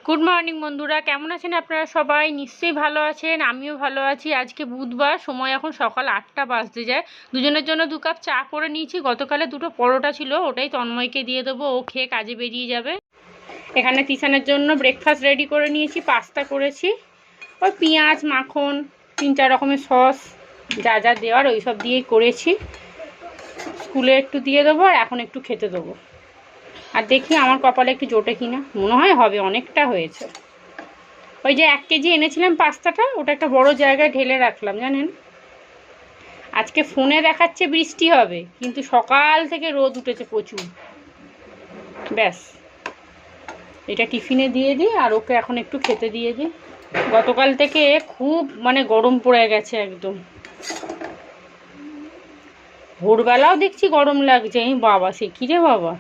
Good morning বন্ধুরা, কেমন আছেন আপনারা? সবাই নিশ্চয়ই ভালো আছেন, আমিও ভালো আছি। আজকে বুধবার, সময় এখন সকাল 8টা বাজতে যায়। দুজনের জন্য 2 কাপ চা করে নিয়েছি। গতকালে 2টো পরোটা ছিল, ওটাই তন্ময়কে দিয়ে দেবো, ও খেয়ে কাজে বেরিয়ে যাবে। এখানে তিশানের জন্য ব্রেকফাস্ট রেডি করে নিয়েছি, পাস্তা করেছি। ওই পেঁয়াজ, মাখন, 3-4 রকমের সস, যা যা দেওয়ার ওই সব দিয়েই করেছি। স্কুলে একটু দিয়ে দেবো আর এখন একটু খেতে দেবো। আর দেখি আমার কপালে একটু জোটে কিনা, মনে হয় হবে, অনেকটা হয়েছে। ওই যে 1 কেজি এনেছিলাম পাস্তাটা, ওটা একটা বড় জায়গায় ঢেলে রাখলাম জানেন। আজকে ফোনে দেখাচ্ছে বৃষ্টি হবে, কিন্তু সকাল থেকে রোদ উঠেছে প্রচুর। ব্যাস, এটা টিফিনে দিয়ে দিই আর ওকে এখন একটু খেতে দিয়ে দিই। গতকাল থেকে খুব গরম পড়ে গেছে একদম। ভোরবেলাও দেখছি গরম লাগছে। বাবা, সে কি রে বাবা।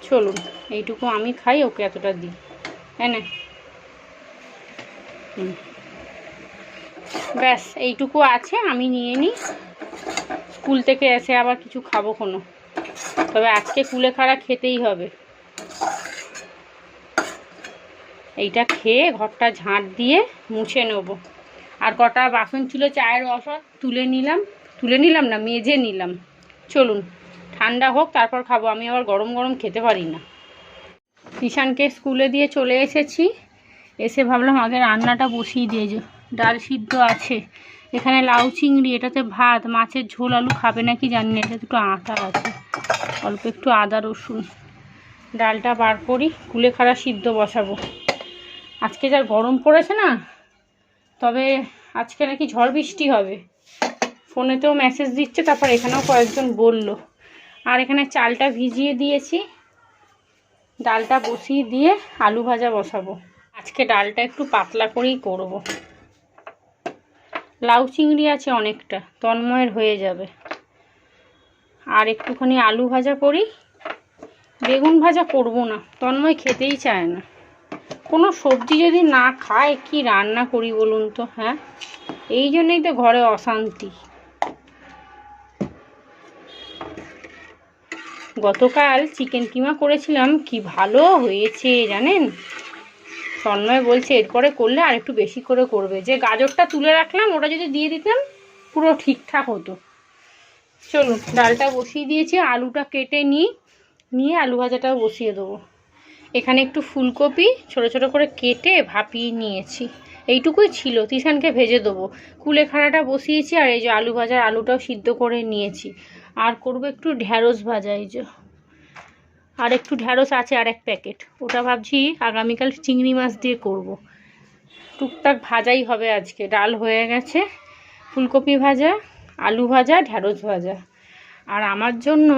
চলুন, এইটুকু আমি খাই, ওকে এতটা দিই। হ্যাঁ না, ব্যাস এইটুকু আছে, আমি নিয়ে নিই। স্কুল থেকে এসে আবার কিছু খাবো কোনো, তবে আজকে কুলেখাড়া খেতেই হবে। এইটা খেয়ে ঘরটা ঝাঁট দিয়ে মুছে নেব। আর কটা বাসন ছিল, চায়ের বাসন তুলে নিলাম না, মেজে নিলাম। চলুন ঠান্ডা হোক, তারপর খাবো। আমি আবার গরম গরম খেতে পারি না। কিষানকে স্কুলে দিয়ে চলে এসেছি, এসে ভাবলাম আগে রান্নাটা বসিয়ে দিয়ে যে। ডাল সিদ্ধ আছে, এখানে লাউ চিংড়ি, এটাতে ভাত, মাছের ঝোল। আলু খাবে নাকি জানি না, এটা দুটো আটা আছে, অল্প একটু আদা রসুন। ডালটা বার করি, কুলেখাড়া সিদ্ধ বসাবো। আজকে যা গরম পড়েছে না, তবে আজকে নাকি ঝড় বৃষ্টি হবে, ফোনেতেও মেসেজ দিচ্ছে, তারপর এখানেও কয়েকজন বলল। আর এখানে চালটা ভিজিয়ে দিয়েছি, ডালটা বসিয়ে দিয়ে আলু ভাজা বসাবো। আজকে ডালটা একটু পাতলা করেই করব। লাউ চিংড়ি আছে অনেকটা, তন্ময়ের হয়ে যাবে। আর একটুখানি আলু ভাজা করি, বেগুন ভাজা করব না, তন্ময় খেতেই চায় না। কোনো সবজি যদি না খায় কি রান্না করি বলুন তো? হ্যাঁ, এই জন্যই তো ঘরে অশান্তি। গতকাল চিকেন কিমা করেছিলাম, কি ভালো হয়েছে জানেন। তন্ময় বলছে এরপরে করলে আর একটু বেশি করে করবে। যে গাজরটা তুলে রাখলাম, ওটা যদি দিয়ে দিতাম পুরো ঠিকঠাক হতো। চলুন, ডালটা বসিয়ে দিয়েছি, আলুটা কেটে নিয়ে আলু ভাজাটাও বসিয়ে দেবো। এখানে একটু ফুলকপি ছোট ছোট করে কেটে ভাপিয়ে নিয়েছি, এইটুকুই ছিল। তিশানকে ভেজে দেবো। কুলেখাড়াটা বসিয়েছি, আর এই যে আলু ভাজার আলুটাও সিদ্ধ করে নিয়েছি। আর করবো একটু ঢ্যাঁড়স ভাজা, এই যে। আর একটু ঢ্যাঁড়স আছে, আর 1 প্যাকেট, ওটা ভাবছি আগামীকাল চিংড়ি মাছ দিয়ে করব। টুকটাক ভাজাই হবে আজকে। ডাল হয়ে গেছে, ফুলকপি ভাজা, আলু ভাজা, ঢ্যাঁড়স ভাজা। আর আমার জন্য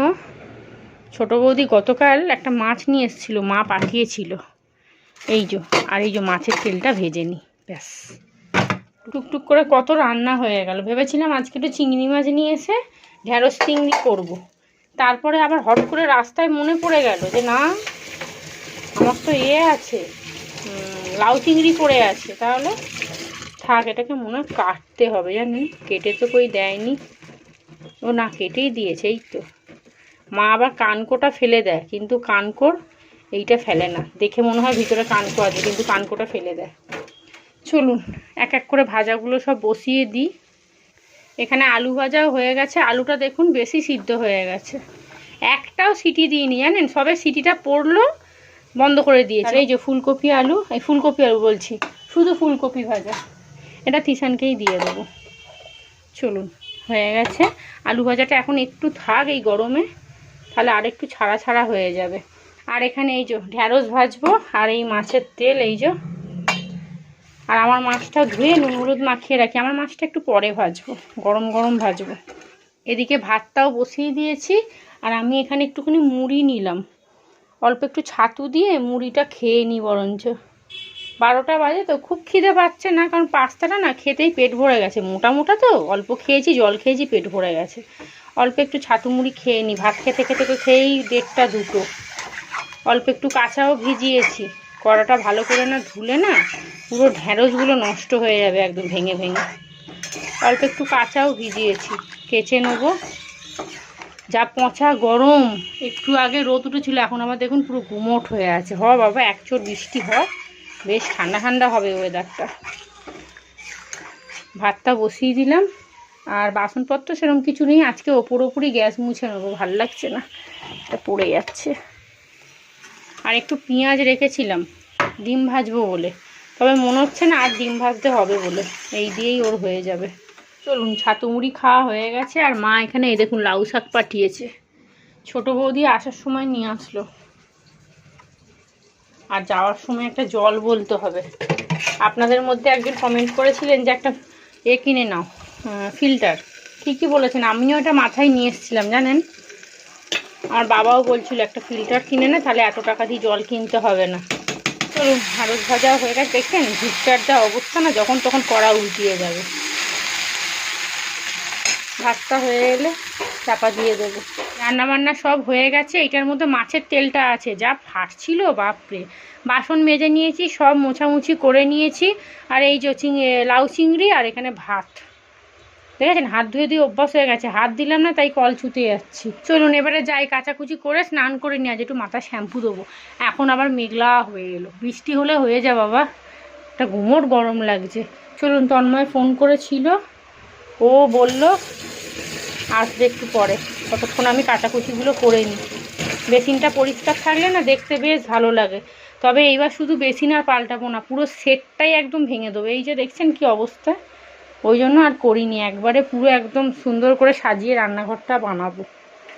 ছোটো বৌদি গতকাল একটা মাছ নিয়ে এসেছিলো, মা পাঠিয়েছিল, এই যে। আর এই যে মাছের তেলটা ভেজে নিই, ব্যাস। টুকটুক করে কত রান্না হয়ে গেল। ভেবেছিলাম আজকে একটু চিংড়ি মাছ নিয়ে এসে ঢ্যাঁড়স চিংড়ি করব। তারপরে আবার হট করে রাস্তায় মনে পড়ে গেল যে না, আমার তো আছে, লাউ চিংড়ি পড়ে আছে, তাহলে থাক, এটাকে মনে হয় কাটতে হবে জানেন। কেটে তো কই দেয়নি, ও না কেটেই দিয়েছে। এই তো, মা আবার কানকোটা ফেলে দেয়, কিন্তু কানকোর এইটা ফেলে না। দেখে মনে হয় ভিতরে কানকো আছে, কিন্তু কানকোটা ফেলে দেয়। চলুন এক এক করে ভাজাগুলো সব বসিয়ে দিই। এখানে আলু ভাজাও হয়ে গেছে, আলুটা দেখুন বেশি সিদ্ধ হয়ে গেছে, একটাও সিটি দিইনি জানেন। সবে সিটিটা পড়লো, বন্ধ করে দিয়েছে। এই যে ফুলকপি আলু, এই ফুলকপি আলু বলছি, শুধু ফুলকপি ভাজা, এটা তিশানকেই দিয়ে দেবো। চলুন, হয়ে গেছে। আলু ভাজাটা এখন একটু থাক এই গরমে, তাহলে আর একটু ছাড়া ছাড়া হয়ে যাবে। আর এখানে এই যে ঢ্যাঁড়স ভাজবো, আর এই মাছের তেল, এই যে। আর আমার মাছটা ধুয়ে নুন হলুদ মাখিয়ে রাখি, আমার মাছটা একটু পরে ভাজবো, গরম গরম ভাজবো। এদিকে ভাতটাও বসিয়ে দিয়েছি। আর আমি এখানে একটুখানি মুড়ি নিলাম, অল্প একটু ছাতু দিয়ে মুড়িটা খেয়ে নিই বরঞ্চ। 12টা বাজে তো, খুব খিদে পাচ্ছে না, কারণ পাস্তাটা না খেতেই পেট ভরে গেছে। মোটা মোটা তো, অল্প খেয়েছি, জল খেয়েছি, পেট ভরে গেছে। অল্প একটু ছাতু মুড়ি খেয়ে নিই, ভাত খেতে খেতে তো খেয়েই 1:30 2টো। অল্প একটু কাঁচাও ভিজিয়েছি, কড়াটা ভালো করে না ধুলে না পুরো ঢ্যাঁড়সগুলো নষ্ট হয়ে যাবে একদম ভেঙে ভেঙে। অল্প একটু কাঁচাও ভিজিয়েছি, কেচে নেবো। যা পচা গরম। একটু আগে রোদ উঠেছিল, এখন আবার দেখুন পুরো গুমোট হয়ে আছে। বাবা একচোট বৃষ্টি হয়, বেশ ঠান্ডা ঠান্ডা হবে ওয়েদারটা। ভাতটা বসিয়ে দিলাম, আর বাসনপত্র সেরকম কিছু নেই। আজকে ওপরই গ্যাস মুছে নেবো, ভালো লাগছে না, এটা পড়ে যাচ্ছে। আর একটু পেঁয়াজ রেখেছিলাম ডিম ভাজবো বলে, তবে মনে হচ্ছে না আর ডিম ভাজতে হবে বলে, এই দিয়েই ওর হয়ে যাবে। চলুন, ছাতু মুড়ি খাওয়া হয়ে গেছে। আর মা এখানে এই দেখুন লাউ শাক পাঠিয়েছে, ছোটো বৌদি আসার সময় নিয়ে আসলো। আর যাওয়ার সময় একটা জল বলতে হবে। আপনাদের মধ্যে একজন কমেন্ট করেছিলেন যে একটা কিনে নাও, ফিল্টার। ঠিকই বলেছেন, আমিও এটা মাথায় নিয়ে এসেছিলাম জানেন। আমার বাবাও বলছিল একটা ফিল্টার কিনে না, তাহলে এত টাকা দিয়ে জল কিনতে হবে না। চলুন, ঢ্যাঁড়স ভাজা হয়ে গেছে। দেখছেন ভুট্টার যা অবস্থা না, যখন তখন কড়া উল্টিয়ে যাবে। ভাতটা হয়ে এলে চাপা দিয়ে দেবো। রান্নাবান্না সব হয়ে গেছে। এটার মধ্যে মাছের তেলটা আছে, যা ফাটছিল বাপরে। বাসন মেজে নিয়েছি, সব মোছামুছি করে নিয়েছি। আর এই যে লাউ চিংড়ি, আর এখানে ভাত। দেখেছেন হাত ধুয়ে দিয়ে অভ্যাস হয়ে গেছে, হাত দিলাম না তাই কল ছুতে যাচ্ছি। চলুন এবারে যাই, কাচাকুচি করে স্নান করে নিয়ে, আজ একটু মাথা শ্যাম্পু দেবো। এখন আবার মেঘলা হয়ে এলো, বৃষ্টি হলে হয়ে যা বাবা, একটা গুমোট গরম লাগছে। চলুন, তন্ময় ফোন করেছিল, ও বলল আসবে একটু পরে, ততক্ষণ আমি কাচাকুচিগুলো করে নিই। বেসিনটা পরিষ্কার থাকলে না দেখতে বেশ ভালো লাগে। তবে এইবার শুধু বেসিন আর পাল্টাবো না, পুরো সেটটাই একদম ভেঙে দেবো। এই যে দেখছেন কি অবস্থা, ওই জন্য আর করিনি, একবারে পুরো একদম সুন্দর করে সাজিয়ে রান্নাঘরটা বানাবো।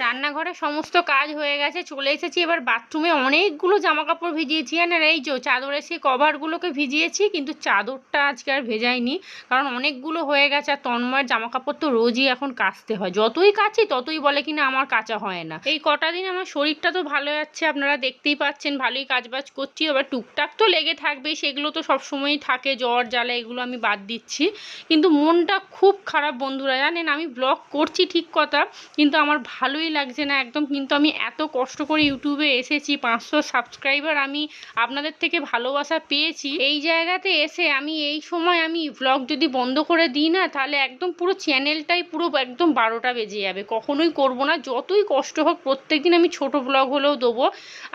রান্নাঘরে সমস্ত কাজ হয়ে গেছে, চলে এসেছি এবার বাথরুমে। অনেকগুলো জামা কাপড় ভিজিয়েছি, আর এই যে চাদরের সেই কভারগুলোকে ভিজিয়েছি, কিন্তু চাদরটা আজকে আর ভেজাইনি, কারণ অনেকগুলো হয়ে গেছে। আর তন্ময়ের জামা কাপড় তো রোজই এখন কাচতে হয়, যতই কাচি ততই বলে কিনা আমার কাচা হয় না। এই কটা দিন আমার শরীরটা তো ভালো যাচ্ছে, আপনারা দেখতেই পাচ্ছেন, ভালোই কাজবাজ করছি। এবার টুকটাক তো লেগে থাকবেই, সেগুলো তো সবসময়ই থাকে, জ্বর জ্বালা এগুলো আমি বাদ দিচ্ছি। কিন্তু মনটা খুব খারাপ বন্ধুরা, জানেন। আমি ব্লগ করছি ঠিক কথা, কিন্তু আমার ভালোই লাগছে না একদম। কিন্তু আমি এত কষ্ট করে ইউটিউবে এসেছি, 500 সাবস্ক্রাইবার আমি আপনাদের থেকে ভালোবাসা পেয়েছি। এই জায়গাতে এসে আমি এই সময় আমি ব্লগ যদি বন্ধ করে দিই না, তাহলে একদম পুরো চ্যানেলটাই পুরো একদম 12টা বেজে যাবে। কখনোই করব না, যতই কষ্ট হোক প্রত্যেকদিন আমি ছোট ব্লগ হলেও দেবো।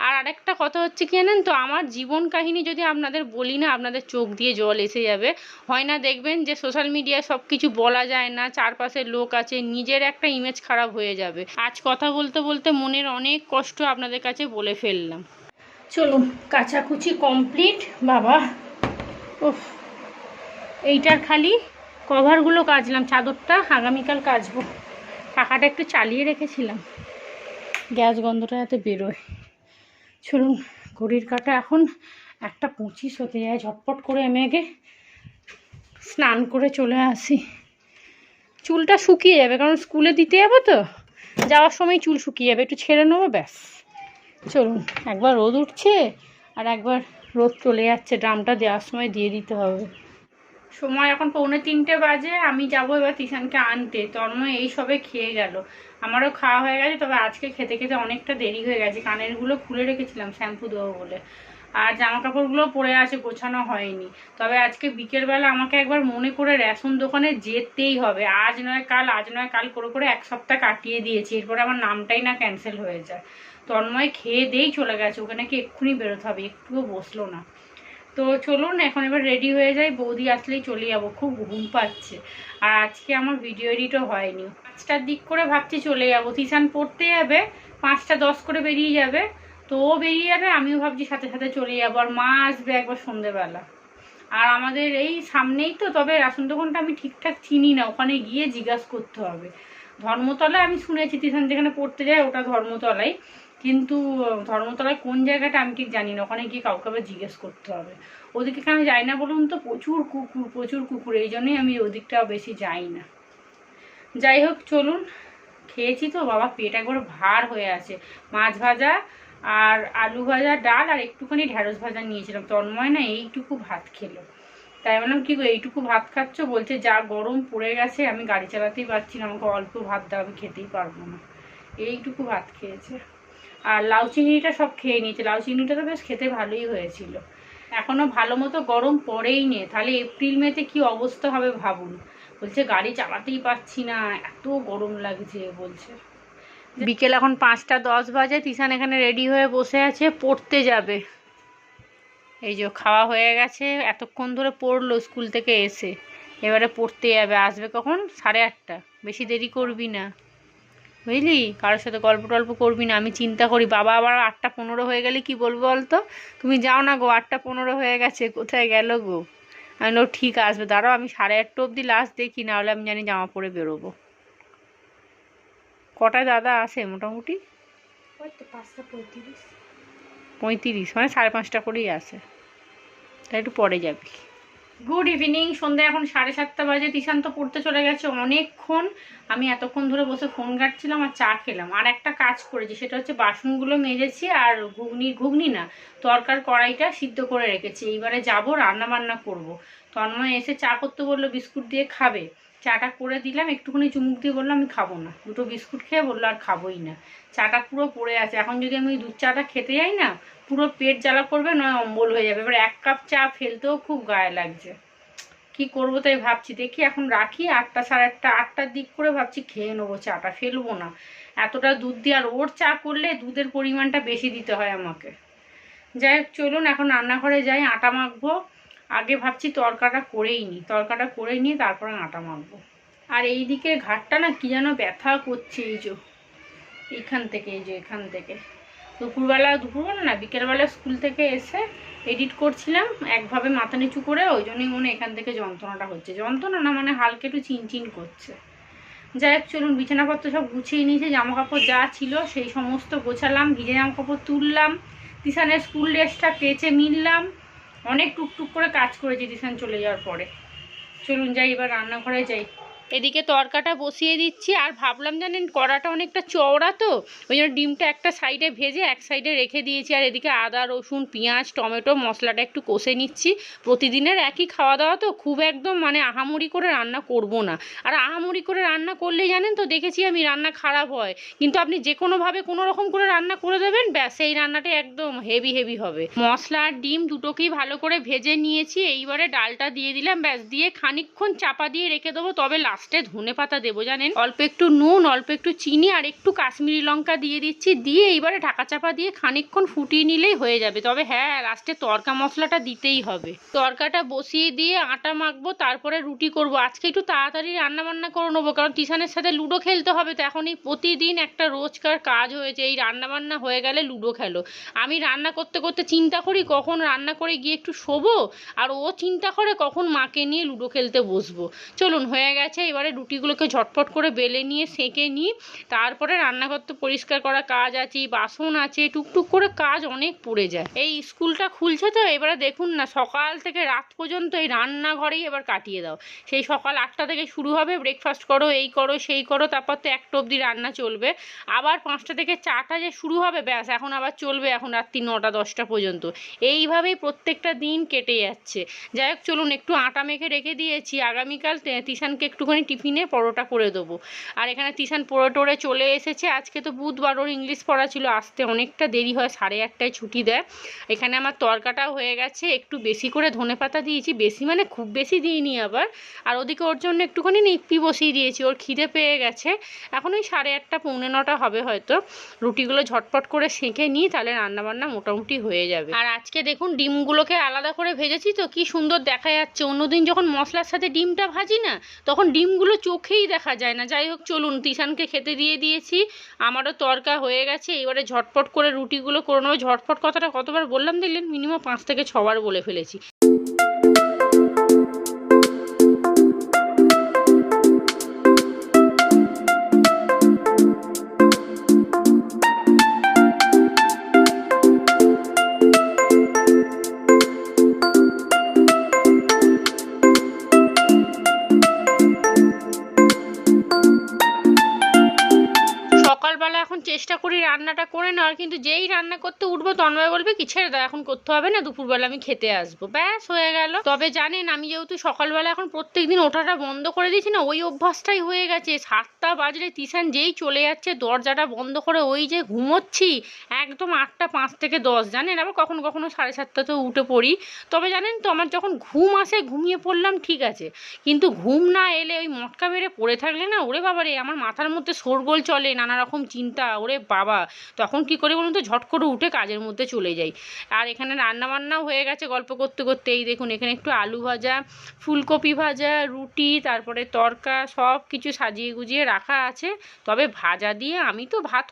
আর আরেকটা কথা হচ্ছে কি জানেন তো, আমার জীবন কাহিনী যদি আপনাদের বলি না, আপনাদের চোখ দিয়ে জল এসে যাবে। হয় না দেখবেন যে সোশ্যাল মিডিয়ায় সব কিছু বলা যায় না, চারপাশের লোক আছে, নিজের একটা ইমেজ খারাপ হয়ে যাবে। আজ কথা বলতে বলতে মনের অনেক কষ্ট আপনাদের কাছে বলে ফেললাম। চলুন, কাচাকুচি কমপ্লিট বাবা। ওহ, এইটার খালি কভারগুলো কাচলাম, চাদরটা আগামীকাল কাচবো। পাখাটা একটু চালিয়ে রেখেছিলাম, গ্যাস গন্ধটা যাতে বেরোয়। চলুন, ঘড়ির কাঁটা এখন 1:25 হতে যায়। ঝটপট করে আমি আগে স্নান করে চলে আসি। চুলটা শুকিয়ে যাবে, কারণ স্কুলে দিতে যাবো তো, যাওয়ার সময় চুল শুকিয়ে যাবে, একটু ছেড়ে নেবো ব্যাস। চলুন, একবার রোদ উঠছে আর একবার রোদ চলে যাচ্ছে, ড্রামটা দেওয়ার সময় দিয়ে দিতে হবে। সময় এখন 2:45 বাজে, আমি যাবো এবার তিশানকে আনতে। তন্ময় এই সবে খেয়ে গেল, আমারও খাওয়া হয়ে গেছে, তবে আজকে খেতে খেতে অনেকটা দেরি হয়ে গেছে। কানেরগুলো খুলে রেখেছিলাম শ্যাম্পু দেবো বলে, আর জামা কাপড়গুলো পরে আছে, গোছানো হয়নি। তবে আজকে বিকেলবেলা আমাকে একবার মনে করে রেশন দোকানে যেতেই হবে। আজ নয় কাল, আজ নয় কাল করে করে 1 সপ্তাহ কাটিয়ে দিয়েছি, এরপরে আমার নামটাই না ক্যান্সেল হয়ে যায়। তন্ময় খেয়ে দিয়েই চলে গেছে, ওকে নাকি এক্ষুনি বেরোতে হবে, একটুও বসলো না। তো চলুন এখন এবার রেডি হয়ে যাই, বৌদি আসলেই চলে যাবো, খুব ঘুম পাচ্ছে। আর আজকে আমার ভিডিও এডিটও হয়নি। 5টার দিক করে ভাবছি চলে যাবো, তিশান পড়তে যাবে, 5:10 করে বেরিয়ে যাবে। তো ও বেরিয়ে যাবে, আমিও ভাবছি সাথে সাথে চলে যাবো। আর মা আসবে একবার সন্ধেবেলা। আর আমাদের এই সামনেই তো, তবে রেশন দোকানটা আমি ঠিকঠাক চিনি না, ওখানে গিয়ে জিজ্ঞাসা করতে হবে। ধর্মতলায় আমি শুনেছি তিশান যেখানে পড়তে যায় ওটা ধর্মতলায়, কিন্তু ধর্মতলায় কোন জায়গাটা আমি ঠিক জানি না, ওখানে গিয়ে কাউকে আবার জিজ্ঞেস করতে হবে। ওদিকে কেন যাই না বলুন তো, প্রচুর কুকুর, এই জন্যই আমি ওদিকটা বেশি যাই না। যাই হোক চলুন, খেয়েছি তো বাবা, পেট একবার ভার হয়ে আছে। মাছ ভাজা আর আলু ভাজা, ডাল আর একটুখানি ঢ্যাঁড়স ভাজা নিয়েছিলাম। তন্ময় না এইটুকু ভাত খেলো, তাই বললাম কি গো এইটুকু ভাত খাচ্ছ? বলছে যা গরম পড়ে গেছে আমি গাড়ি চালাতেই পারছি না, আমাকে অল্প ভাত দাও, আমি খেতেই পারবো না। এইটুকু ভাত খেয়েছে। আর লাউ চিংড়িটা সব খেয়ে নিয়েছে, লাউ চিংড়িটা তো বেশ খেতে ভালোই হয়েছিল। এখনও ভালো মতো গরম পড়েই নে, তাহলে এপ্রিল মেতে কি অবস্থা হবে ভাবুন। বলছে গাড়ি চালাতেই পারছি না, এত গরম লাগছে বলছে। বিকেল এখন 5টা 10 বাজে, তিশান এখানে রেডি হয়ে বসে আছে, পড়তে যাবে। এই যে খাওয়া হয়ে গেছে, এতক্ষণ ধরে পড়লো স্কুল থেকে এসে, এবারে পড়তে যাবে। আসবে কখন? 8:30। বেশি দেরি করবি না বুঝলি, কারোর সাথে গল্প টল্প করবি না। আমি চিন্তা করি বাবা আবার 8:15 হয়ে গেলে কি বলবো বলতো, তুমি যাও না গো, 8:15 হয়ে গেছে, কোথায় গেল গো। আমি বলবো ঠিক আসবে, দাঁড়াও আমি 8:30 অবধি লাস্ট দেখি, না হলে আমি জানি জামা পরে বেরোবো। কটায় দাদা আসে মোটামুটি? 5:35, মানে 5:30 করেই আসে, তাই একটু পরে যাবি। গুড ইভিনিং, সন্ধ্যা এখন 7:30 বাজে। তিশান তো পড়তে চলে গেছে অনেকক্ষণ। আমি এতক্ষণ ধরে বসে ফোন ঘাঁটছিলাম আর চা খেলাম। আর একটা কাজ করেছি, সেটা হচ্ছে বাসনগুলো মেজেছি আর ঘুগনি না, তরকার কড়াইটা সিদ্ধ করে রেখেছি। এইবারে যাবো রান্না বান্না করবো। তন্ময় এসে চা করতে বললো, বিস্কুট দিয়ে খাবে। চাটা করে দিলাম, একটুখানি চুমুক দিয়ে বললো আমি খাবো না, 2টো বিস্কুট খেয়ে বললো আর খাবোই না। চাটা পুরো পড়ে আছে, এখন যদি আমি দুধ চাটা খেতে যাই না, পুরো পেট জ্বালা করবে, নয় অম্বল হয়ে যাবে। এবার 1 কাপ চা ফেলতেও খুব গায়ে লাগছে, কি করবো তাই ভাবছি। দেখি এখন রাখি, 8টা 8:30 দিক করে ভাবছি খেয়ে নেবো চাটা, ফেলবো না। এতটা দুধ দিয়ে, আর ওর চা করলে দুধের পরিমাণটা বেশি দিতে হয় আমাকে। যাই হোক চলুন এখন রান্নাঘরে যাই, আটা মাখবো। আগে ভাবছি তরকাটা করেই নিই, তরকাটা করে নিয়ে তারপরে আটা মাখবো। আর এই দিকের ঘাটটা না কি যেন ব্যথা করছে, এই যে এইখান থেকে, এই যে এখান থেকে। দুপুরবেলা না, বিকেলবেলা স্কুল থেকে এসে এডিট করছিলাম একভাবে মাথা নিচু করে, ওই জন্যই মনে এখান থেকে যন্ত্রণাটা হচ্ছে। যন্ত্রণা না, মানে হালকা একটু চিনচিন করছে। যাই হোক চলুন, বিছানাপত্র সব গুছিয়ে নিয়েছে, জামা কাপড় যা ছিল সেই সমস্ত গোছালাম, ভিজে জামা কাপড় তুললাম, তিশানের স্কুল ড্রেসটা কেচে মিললাম, অনেক টুকটুক করে কাজ করেছি তিশান চলে যাওয়ার পরে। চলুন যাই, এবার রান্নাঘরে যাই। এদিকে তরকাটা বসিয়ে দিচ্ছি, আর ভাবলাম জানেন কড়াটা অনেকটা চওড়া তো, ওই জন্য ডিমটা একটা সাইডে ভেজে এক সাইডে রেখে দিয়েছি। আর এদিকে আদা রসুন পেঁয়াজ টমেটো মশলাটা একটু কষে নিচ্ছি। প্রতিদিনের একই খাওয়া দাওয়া তো, খুব একদম মানে আহামরি করে রান্না করব না। আর আহামরি করে রান্না করলে জানেন তো, দেখেছি আমি রান্না খারাপ হয়, কিন্তু আপনি যে কোনোভাবে কোনো রকম করে রান্না করে দেবেন, ব্যাস সেই রান্নাটা একদম হেভি হেভি হবে। মশলা আর ডিম দুটোকেই ভালো করে ভেজে নিয়েছি, এইবারে ডালটা দিয়ে দিলাম, ব্যাস দিয়ে খানিকক্ষণ চাপা দিয়ে রেখে দেবো। তবে লাস্টে ধনে পাতা দেবো জানেন, অল্প একটু নুন, অল্প একটু চিনি আর একটু কাশ্মীরি লঙ্কা দিয়ে দিচ্ছি, দিয়ে এইবারে ঢাকা চাপা দিয়ে খানিকক্ষণ ফুটিয়ে নিলেই হয়ে যাবে। তবে হ্যাঁ, লাস্টে তড়কা মশলাটা দিতেই হবে। তড়কাটা বসিয়ে দিয়ে আটা মাখবো, তারপরে রুটি করব। আজকে একটু তাড়াতাড়ি রান্না বান্না করে নেবো, কারণ তিশানের সাথে লুডো খেলতে হবে। তো এখন এই প্রতিদিন একটা রোজকার কাজ হয়েছে, এই রান্না বান্না হয়ে গেলে লুডো খেলো। আমি রান্না করতে করতে চিন্তা করি কখন রান্না করে গিয়ে একটু শোবো, আর ও চিন্তা করে কখন মাকে নিয়ে লুডো খেলতে বসবো। চলুন হয়ে গেছে, এবারে রুটিগুলোকে ঝটপট করে বেলে নিয়ে সেঁকে নিই, তারপরে রান্নাঘর তো পরিষ্কার করা কাজ আছে, বাসন আছে, টুকটুক করে কাজ অনেক পড়ে যায়। এই স্কুলটা খুলছে তো, এবারে দেখুন না সকাল থেকে রাত পর্যন্ত এই রান্নাঘরেই এবার কাটিয়ে দাও। সেই সকাল 8টা থেকে শুরু হবে, ব্রেকফাস্ট করো, এই করো সেই করো, তারপর তো 1টা অবধি রান্না চলবে। আবার 5টা থেকে চাটা যে শুরু হবে, ব্যাস এখন আবার চলবে এখন রাত্রি 9টা 10টা পর্যন্ত। এইভাবেই প্রত্যেকটা দিন কেটে যাচ্ছে। যাই হোক চলুন, একটু আটা মেখে রেখে দিয়েছি, আগামীকাল তিশানকে একটুখানি টিফিনে পরোটা করে দেবো। আর এখানে তিশান পড়ে টোরে চলে এসেছে। আজকে তো বুধবার, ওর ইংলিশ পড়া ছিল, আসতে অনেকটা দেরি হয়, 8:30টায় ছুটি দেয়। এখানে আমার তরকাটাও হয়ে গেছে, একটু বেশি করে ধনেপাতা দিয়েছি, বেশি মানে খুব বেশি দিইনি আবার। আর ওদিকে ওর জন্য একটুখানি নিপ্পি বসিয়ে দিয়েছি, ওর খিদে পেয়ে গেছে। এখন ওই 8:30 পৌনে 9টা হবে হয়তো। রুটিগুলো ঝটপট করে সেঁকে নিই, তাহলে রান্নাবান্না মোটামুটি হয়ে যাবে। আর আজকে দেখুন ডিমগুলোকে আলাদা করে ভেজেছি তো, কি সুন্দর দেখা যাচ্ছে। অন্যদিন যখন মশলার সাথে ডিমটা ভাজি না, তখন ডিমগুলো চোখেই দেখা যায় না। যাই হোক চলুন, তিশানকে খেতে দিয়ে দিয়েছি, আমারও তরকা হয়ে গেছে। এবারে ঝটপট করে রুটিগুলো করে নেবো। ঝটপট কথাটা কতবার বললাম দেখলেন, মিনিমাম 5 থেকে 6 বার বলে ফেলেছি। চেষ্টা করি রান্নাটা করে নেওয়ার, কিন্তু যেই রান্না করতে উঠবো তন্ময় বলবে কি ছেড়ে দাও, এখন করতে হবে না, দুপুরবেলা আমি খেতে আসবো, ব্যাস হয়ে গেল। তবে জানেন আমি যেহেতু সকালবেলা এখন প্রত্যেকদিন ওঠাটা বন্ধ করে দিয়েছি না, ওই অভ্যাসটাই হয়ে গেছে। 7টা বাজলে তিশান যেই চলে যাচ্ছে দরজাটা বন্ধ করে ওই যে ঘুমোচ্ছি একদম 8টা 5 থেকে 10, জানেন। আবার কখনো কখনো 7:30তেও উঠে পড়ি। তবে জানেন তো আমার যখন ঘুম আসে ঘুমিয়ে পড়লাম ঠিক আছে, কিন্তু ঘুম না এলে ওই মটকা মেরে পড়ে থাকলে না, ওরে বাবা রে, আমার মাথার মধ্যে শোরগোল চলে, নানা রকম চিন্তা, ওরে বাবা। তখন কি করে বলুন তো, ঝট করে উঠে কাজের মধ্যে চলে যাই। আর এখানে রান্নাবান্নাও হয়ে গেছে গল্প করতে করতে। এই দেখুন এখানে একটু আলু ভাজা, ফুলকপি ভাজা, রুটি, তারপরে তরকা, সব কিছু সাজিয়ে গুজিয়ে রাখা আছে। তবে ভাজা দিয়ে আমি তো ভাত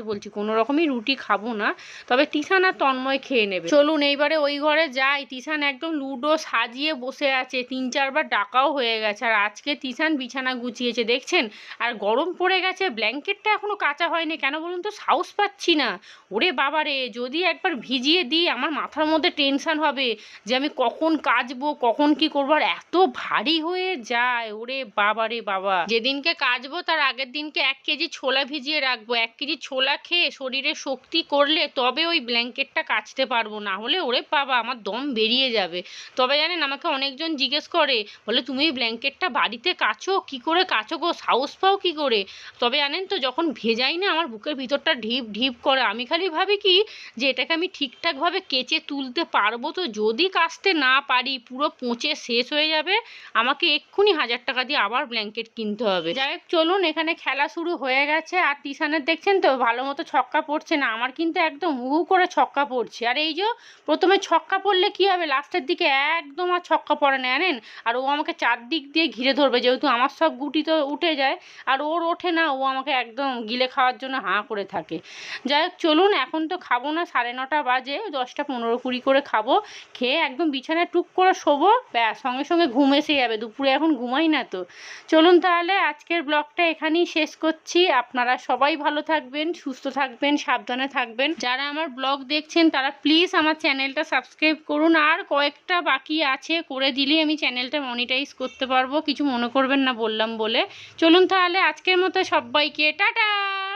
বলছি, কোনো রকমই রুটি খাবো না। তবে তিশান আর তন্ময় খেয়ে নেবে। চলুন এইবারে ওই ঘরে যাই। তিশান একদম লুডো সাজিয়ে বসে আছে, 3-4বার ডাকাও হয়ে গেছে। আর আজকে তিশান বিছানা গুছিয়েছে দেখছেন। আর গরম পড়ে গেছে, ব্ল্যাঙ্কেটটা এখনো কাচা হয়নি, কেন বলুন তো, সাহস পাচ্ছি না। ওরে বাবারে, যদি একবার ভিজিয়ে দিই আমার মাথার মধ্যে টেনশন হবে যে আমি কখন কাচবো, কখন কি করবো, আর এত ভারী হয়ে যায়, ওরে বাবারে বাবা। যেদিনকে কাচবো তার আগের দিনকে 1 কেজি ছোলা ভিজিয়ে রাখবো। 1 কেজি ছোলা খেয়ে শরীরে শক্তি করলে তবে ওই ব্ল্যাঙ্কেটটা কাচতে পারবো, না হলে ওরে বাবা আমার দম বেরিয়ে যাবে। তবে জানেন আমাকে অনেকজন জিজ্ঞেস করে, বলে তুমি এই ব্ল্যাঙ্কেটটা বাড়িতে কাচো, কি করে কাচো গো, সাহস পাও কি করে? তবে জানেন তো যখন ভেজাই না আমার বুকের ভিতরটা ঢিপ ঢিপ করে। আমি খালি ভাবি কি যে এটাকে আমি ঠিকঠাকভাবে কেচে তুলতে পারবো তো, যদি কাচতে না পারি পুরো পচে শেষ হয়ে যাবে, আমাকে এক্ষুনি 1000 টাকা দিয়ে আবার ব্ল্যাঙ্কেট কিনতে হবে। যাই হোক চলুন, এখানে খেলা শুরু হয়ে গেছে। আর তিশানের দেখছেন তো ভালো মতো ছক্কা পড়ছে না, আমার কিন্তু একদম হু করে ছক্কা পড়ছে। আর এই যে প্রথমে ছক্কা পড়লে কি হবে, লাস্টের দিকে একদম আর ছক্কা পড়ে না জানেন। আর ও আমাকে চারদিক দিয়ে ঘিরে ধরবে, যেহেতু আমার সব গুটি তো উঠে যায় আর ওর ওঠে না, ও আমাকে একদম গিলে খাওয়ার জন্য হাঁ করে থাকে। যাই হোক চলুন, এখন তো খাবো না, 9:30 বাজে, 10টা 15-20 করে খাবো। খেয়ে একদম বিছানায় টুক করে শোবো, ব্যাস সঙ্গে সঙ্গে ঘুম এসে যাবে। দুপুরে এখন ঘুমাই না তো। চলুন তাহলে আজকের ব্লগটা এখানেই শেষ করছি। আপনারা সবাই ভালো থাকবেন, সুস্থ থাকবেন, সাবধানে থাকবেন। যারা আমার ব্লগ দেখছেন তারা প্লিজ আমার চ্যানেলটা সাবস্ক্রাইব করুন। আর কয়েকটা বাকি আছে, করে দিলেই আমি চ্যানেলটা মনিটাইজ করতে পারবো, কিছু মনে করবেন না বললাম বলে। চলুন তাহলে আজকের মতো সবাইকে টাটা।